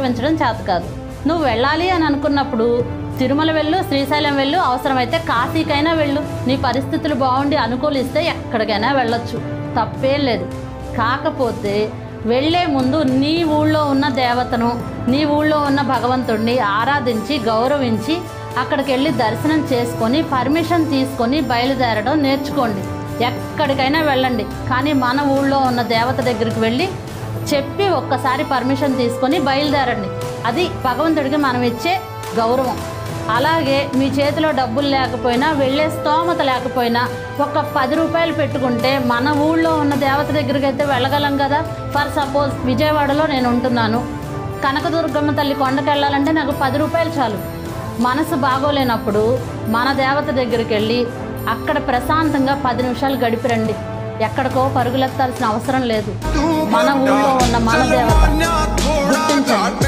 గౌరవించడం చేత కాదు. నువ్వు వెళ్ళాలి అని అనుకున్నప్పుడు తిరుమల వెళ్ళు, శ్రీశైలం వెళ్ళు, అవసరమైతే కాశీకైనా వెళ్ళు. నీ పరిస్థితులు బాగుండి అనుకూలిస్తే ఎక్కడికైనా వెళ్ళొచ్చు, తప్పేం లేదు. కాకపోతే వెళ్ళే ముందు నీ ఊళ్ళో ఉన్న దేవతను, నీ ఊళ్ళో ఉన్న భగవంతుడిని ఆరాధించి గౌరవించి అక్కడికి వెళ్ళి దర్శనం చేసుకొని పర్మిషన్ తీసుకొని బయలుదేరడం నేర్చుకోండి. ఎక్కడికైనా వెళ్ళండి, కానీ మన ఊళ్ళో ఉన్న దేవత దగ్గరికి వెళ్ళి చెప్పి ఒక్కసారి పర్మిషన్ తీసుకొని బయలుదేరండి. అది భగవంతుడికి మనం ఇచ్చే గౌరవం. అలాగే మీ చేతిలో డబ్బులు లేకపోయినా, వెళ్ళే స్తోమత లేకపోయినా ఒక 10 రూపాయలు పెట్టుకుంటే మన ఊళ్ళో ఉన్న దేవత దగ్గరికి అయితే వెళ్ళగలం కదా. ఫర్ సపోజ్ విజయవాడలో నేను ఉంటున్నాను, కనకదుర్గమ్మ తల్లి కొండకి వెళ్ళాలంటే నాకు 10 రూపాయలు చాలు. మనసు బాగోలేనప్పుడు మన దేవత దగ్గరికి వెళ్ళి అక్కడ ప్రశాంతంగా 10 నిమిషాలు గడిపిరండి. ఎక్కడికో పరుగులెత్తాల్సిన అవసరం లేదు. మన ఊళ్ళో ఉన్న మన దేవత గుర్తించండి.